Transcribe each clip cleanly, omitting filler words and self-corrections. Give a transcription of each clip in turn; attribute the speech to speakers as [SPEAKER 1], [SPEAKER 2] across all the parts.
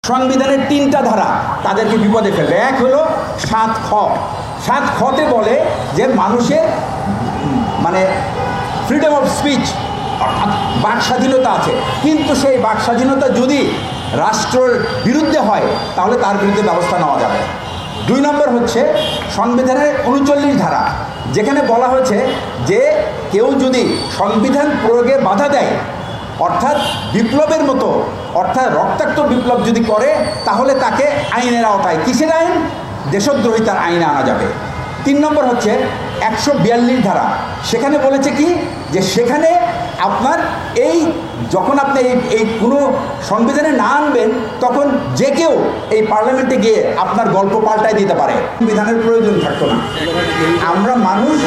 [SPEAKER 1] সংবিধানের তিনটা ধারা তাদেরকে বিপদে ফেলবে। এক হলো ৭ খ। ৭ খতে বলে যে মানুষের ফ্রিডম অফ স্পিচ অর্থাৎ বাক স্বাধীনতা আছে, কিন্তু সেই বাক স্বাধীনতা যদি রাষ্ট্রের বিরুদ্ধে হয় তাহলে তার বিরুদ্ধে ব্যবস্থা নেওয়া যাবে। ২ নম্বর হচ্ছে সংবিধানের ৩৯ ধারা, যেখানে বলা হয়েছে যে কেউ যদি সংবিধান প্রয়োগে বাধা দেয় অর্থাৎ বিপ্লবের মতো অর্থাৎ রক্তাক্ত বিপ্লব যদি করে তাহলে তাকে আইনের আওতায়, কিসের আইন? দেশদ্রোহিতার আইনে আনা যাবে। ৩ নম্বর হচ্ছে ১৪২ ধারা, সেখানে বলেছে কি যে সেখানে আপনার যখন আপনি এই কোনো সংবিধানে না আনবেন তখন যে কেউ এই পার্লামেন্টে গিয়ে আপনার গল্প পাল্টায় দিতে পারে, সংবিধানের প্রয়োজন থাকতো না। আমরা মানুষ,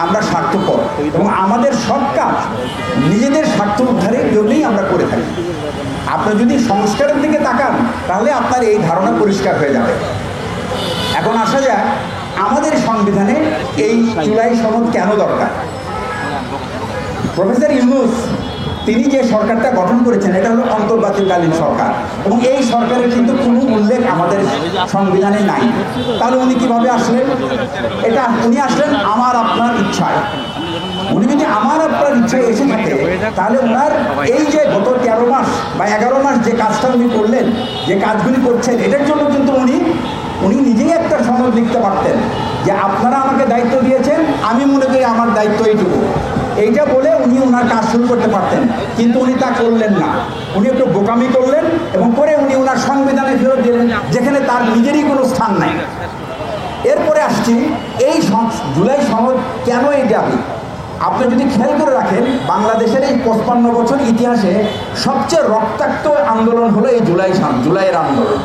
[SPEAKER 1] আমরা স্বার্থপর এবং আমাদের সব কাজ নিজেদের স্বার্থ উদ্ধারের জন্যই আমরা করে থাকি। আপনি যদি সংস্কারের দিকে তাকান তাহলে আপনার এই ধারণা পরিষ্কার হয়ে যাবে। এখন আসা যাক আমাদের সংবিধানে এই জুলাই সনদ কেন দরকার। প্রফেসর ইউনূস তিনি যে সরকারটা গঠন করেছেন এটা হলো অন্তর্বর্তীকালীন সরকার, এবং এই সরকারের কিন্তু কোনো উল্লেখ আমাদের সংবিধানে নাই। তাহলে উনি কিভাবে আসলেন? উনি আসলেন আমার আপনার ইচ্ছায়। উনি যদি আমার আপনার ইচ্ছায় এসে থাকে তাহলে ওনার এই যে গত ১৩ মাস বা ১১ মাস যে কাজটা উনি করলেন, যে কাজগুলি করছেন, এটার জন্য কিন্তু উনি নিজেই একটা সনদ লিখতে পারতেন যে আপনারা আমাকে দায়িত্ব দিয়েছেন, আমি মনে করি আমার দায়িত্ব এইটুকু, এইটা বলে উনি ওনার কাজ শুরু করতে পারতেন। কিন্তু উনি তা করলেন না। উনি একটু বোকামি করলেন এবং করে উনি ওনার সংবিধানে ফেরত দিলেন, যেখানে তার নিজেরই কোনো স্থান নাই। এরপরে আসছি এই জুলাই সনদ কেন এই দাবি। আপনি যদি খেয়াল করে রাখেন বাংলাদেশের এই ৫৫ বছর ইতিহাসে সবচেয়ে রক্তাক্ত আন্দোলন হলো এই জুলাইয়ের আন্দোলন।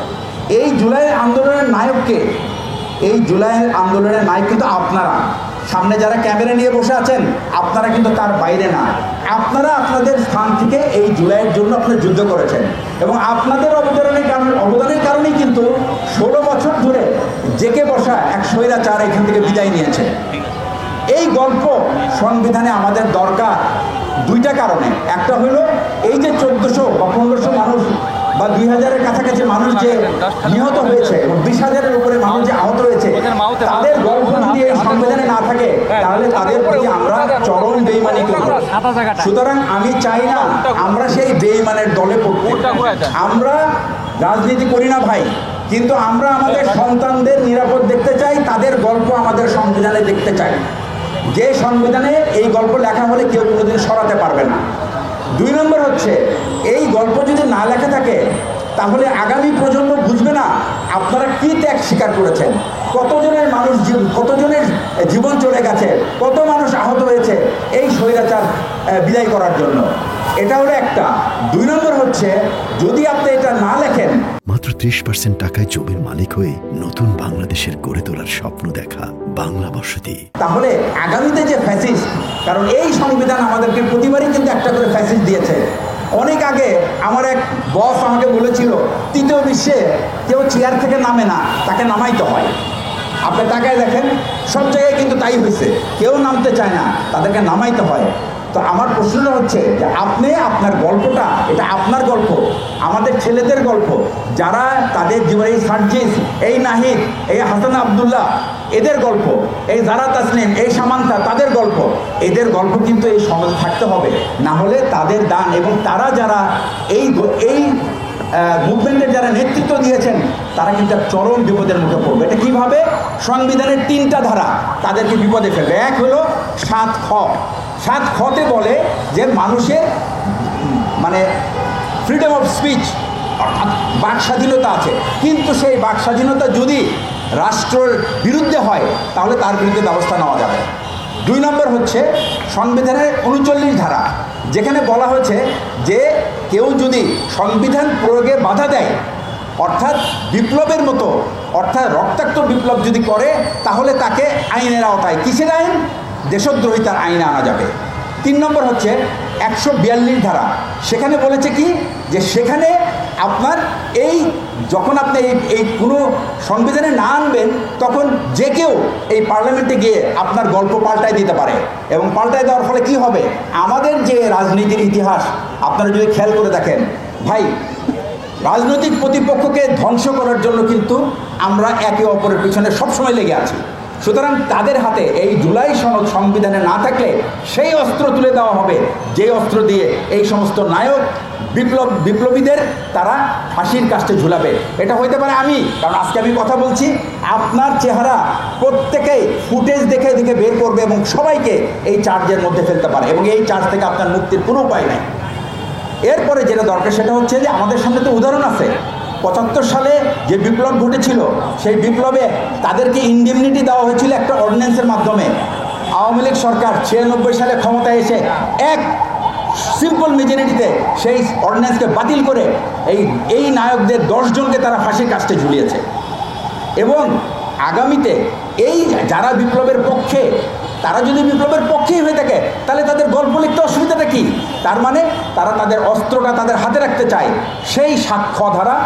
[SPEAKER 1] এই জুলাইয়ের আন্দোলনের নায়ককে, এই জুলাইয়ের আন্দোলনের নায়ক কিন্তু আপনারা। সামনে যারা ক্যামেরা নিয়ে বসে আছেন আপনারা কিন্তু তার বাইরে না। আপনারা আপনাদের স্থান থেকে এই জুলাইয়ের জন্য আপনারা যুদ্ধ করেছেন এবং আপনাদের অবদানের কারণেই কিন্তু ১৬ বছর ধরে জেকে বসা এক স্বৈরাচার এখান থেকে বিদায় নিয়েছে। এই গল্প সংবিধানে আমাদের দরকার দুইটা কারণে। একটা হলো এই যে ১৪০০ বা ১৫০০ মানুষ বা ২০০০-এর কাছাকাছি মানুষ যে নিহত হয়েছে এবং ২০,০০০-এর উপরে মানুষ যে আহত হয়েছে, তাদের গল্প যদি এই সংবিধানে না থাকে তাহলে তাদের প্রতি আমরা চরম বেইমানি করব। সুতরাং আমি চাই না আমরা সেই বেইমানের দলে পড়তে। আমরা রাজনীতি করি না ভাই, কিন্তু আমরা আমাদের সন্তানদের নিরাপদ দেখতে চাই, তাদের গল্প আমাদের সংবিধানে দেখতে চাই, যে সংবিধানে এই গল্প লেখা হলে কেউ কোনোদিন সরাতে পারবে না। ২ নম্বর হচ্ছে এই গল্প যদি না লেখা থাকে তাহলে আগামী প্রজন্ম বুঝবে না আপনারা কি ত্যাগ স্বীকার করেছেন, কতজনের জীবন চলে গেছে, কত মানুষ আহত হয়েছে এই স্বৈরাচার বিদায় করার জন্য। এটা হলো একটা। ২ নম্বর হচ্ছে যদি আপনি এটা না লেখেন,
[SPEAKER 2] মাত্র ৩০% টাকায় জমির মালিক হয়ে নতুন বাংলাদেশের গড়ে তোলার স্বপ্ন দেখা বাংলা বসতি, তাহলে
[SPEAKER 1] আগামীতে যে ফ্যাসিস্ট, কারণ এই সংবিধান আমাদেরকে প্রতিবারই কিন্তু একটা করে ফ্যাসিস্ট দিয়েছে। অনেক আগে আমার এক বস আমাকে বলেছিল ৩য় বিশ্বে কেউ চেয়ার থেকে নামে না, তাকে নামাইতে হয়। আপনি তাকায় দেখেন সব জায়গায় কিন্তু তাই হয়েছে, কেউ নামতে চায় না, তাদেরকে নামাইতে হয়। তো আমার প্রশ্নটা হচ্ছে যে আপনি আপনার গল্পটা, এটা আপনার গল্প, আমাদের ছেলেদের গল্প, যারা তাদের জীবনে এই সার্জিস, এই নাহিদ, এই হাসান আবদুল্লাহ, এদের গল্প, এই জারা তাসনিম, এই সামান্তা, তাদের গল্প, এদের গল্প কিন্তু এই সমাজে থাকতে হবে। না হলে তাদের দান এবং তারা যারা এই মুভমেন্টের যারা নেতৃত্ব দিয়েছেন তারা কিন্তু চরম বিপদের মুখে পড়বে। এটা কীভাবে? সংবিধানের 3টা ধারা তাদেরকে বিপদে ফেলবে। এক হলো ৭ খ। ৭ খতে বলে যে মানুষের ফ্রিডম অফ স্পিচ অর্থাৎ বাক স্বাধীনতা আছে, কিন্তু সেই বাক স্বাধীনতা যদি রাষ্ট্রের বিরুদ্ধে হয় তাহলে তার বিরুদ্ধে ব্যবস্থা নেওয়া যাবে। ২ নম্বর হচ্ছে সংবিধানের ৩৯ ধারা, যেখানে বলা হয়েছে যে কেউ যদি সংবিধান প্রয়োগে বাধা দেয় অর্থাৎ বিপ্লবের মতো অর্থাৎ রক্তাক্ত বিপ্লব যদি করে তাহলে তাকে আইনের আওতায়, কিসের আইন? দেশদ্রোহিতার আইনে আনা যাবে। ৩ নম্বর হচ্ছে ১৪২ ধারা, সেখানে বলেছে কি যে সেখানে আপনার যখন আপনি এই কোনো সংবিধানে না আনবেন তখন যে কেউ এই পার্লামেন্টে গিয়ে আপনার গল্প পাল্টায় দিতে পারে, এবং পাল্টায় দেওয়ার ফলে কি হবে? আমাদের যে রাজনীতির ইতিহাস আপনারা যদি খেয়াল করে দেখেন ভাই, রাজনৈতিক প্রতিপক্ষকে ধ্বংস করার জন্য কিন্তু আমরা একে অপরের পিছনে সবসময় লেগে আছি। সুতরাং তাদের হাতে এই জুলাই সনদ সংবিধানে না থাকলে সেই অস্ত্র তুলে দেওয়া হবে, যে অস্ত্র দিয়ে এই সমস্ত নায়ক বিপ্লবীদের তারা ফাঁসির কাস্টে ঝুলাবে। এটা হইতে পারে আমি, কারণ আজকে আমি কথা বলছি, আপনার চেহারা প্রত্যেকেই ফুটেজ দেখে দেখে বের করবে এবং সবাইকে এই চার্জের মধ্যে ফেলতে পারে, এবং এই চার্জ থেকে আপনার মুক্তির কোনো উপায় নেই। এরপরে যেটা দরকার সেটা হচ্ছে যে আমাদের সামনে তো উদাহরণ আছে। ৭৫ সালে যে বিপ্লব ঘটেছিল, সেই বিপ্লবে তাদেরকে ইনডেমনিটি দেওয়া হয়েছিল একটা অর্ডিন্যান্সের মাধ্যমে। আওয়ামী লীগ সরকার ৯৬ সালে ক্ষমতায় এসে এক সিম্পল মেজরিটিতে সেই অর্ডিন্যান্সকে বাতিল করে এই নায়কদের ১০ জনকে তারা ফাঁসির কাস্টে ঝুলিয়েছে। এবং আগামীতে এই যারা বিপ্লবের পক্ষে, তারা যদি বিপ্লবের পক্ষেই হয়ে থাকে তাহলে তাদের গল্প লিখতে অসুবিধাটা কী? তার মানে তারা তাদের অস্ত্রটা তাদের হাতে রাখতে চায়, সেই সাক্ষ্য ধারা,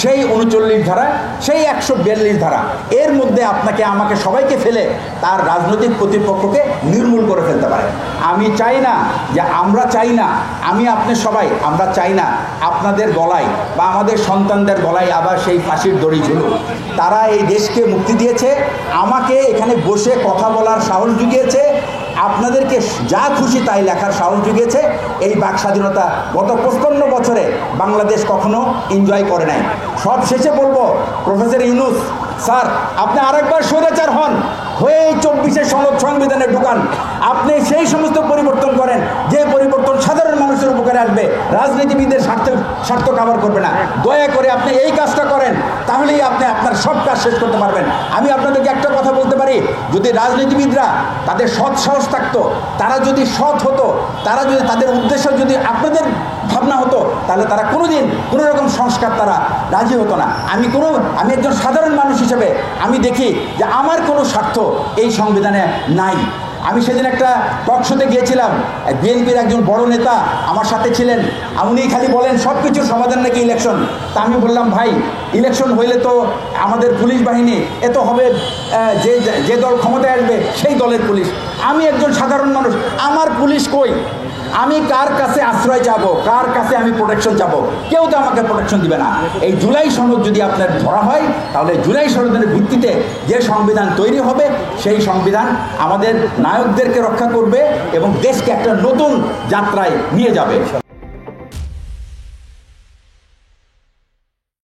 [SPEAKER 1] সেই ৩৯ ধারা, সেই ১৪২ ধারা, এর মধ্যে আপনাকে আমাকে সবাইকে ফেলে তার রাজনৈতিক প্রতিপক্ষকে নির্মূল করে ফেলতে পারে। আমি চাই না যে, আমরা চাই না, আমি আপনি সবাই আমরা চাই না আপনাদের গলায় বা আমাদের সন্তানদের গলায় আবার সেই ফাঁসির দড়ি ঝুলুক। তারা এই দেশকে মুক্তি দিয়েছে, আমাকে এখানে বসে কথা বলার সাহস জুগিয়েছে, আপনাদেরকে যা খুশি তাই লেখার সাহস জুগিয়েছে। এই বাক স্বাধীনতা গত ৫৫ বছরে বাংলাদেশ কখনো এনজয় করে নাই। সব শেষে বলবো, প্রফেসর ইউনূস স্যার, আপনি আরেকবার স্বৈরাচার হন, হয়ে এই ২৪-এর সনদ সংবিধানে ঢুকান। আপনি সেই সমস্ত পরিবর্তন করেন যে পরিবর্তন সাধারণ মানুষের উপকারে আসবে, রাজনীতিবিদদের স্বার্থ কাভার করবে না। দয়া করে আপনি এই কাজটা করেন, তাহলেই আপনি আপনার সব কাজ শেষ করতে পারবেন। আমি আপনাদেরকে একটা কথা বলতে পারি, যদি রাজনীতিবিদরা তাদের সৎ সাহস থাকতো, তারা যদি সৎ হতো, তারা যদি তাদের উদ্দেশ্য যদি আপনাদের ভাবনা হতো, তাহলে তারা কোনোদিন কোনো রকম সংস্কার তারা রাজি হতো না। আমি একজন সাধারণ মানুষ হিসেবে আমি দেখি যে আমার কোনো স্বার্থ এই সংবিধানে নাই। আমি সেদিন একটা টক শোতে গিয়েছিলাম, বিএনপির একজন বড় নেতা আমার সাথে ছিলেন, উনি খালি বলেন সব কিছুর সমাধান নাকি ইলেকশন। তা আমি বললাম, ভাই ইলেকশন হইলে তো আমাদের পুলিশ বাহিনী এত হবে, যে দল ক্ষমতায় আসবে সেই দলের পুলিশ। আমি একজন সাধারণ মানুষ, আমার পুলিশ কই? আমি কার কাছে আশ্রয় যাব, কার কাছে আমি প্রোটেকশন যাব? কেউ তো আমাকে প্রোটেকশন দিবে না। এই জুলাই সনদ যদি আপনার ধরা হয়, তাহলে জুলাই সনদের ভিত্তিতে যে সংবিধান তৈরি হবে, সেই সংবিধান আমাদের নায়কদেরকে রক্ষা করবে এবং দেশকে একটা নতুন যাত্রায় নিয়ে যাবে।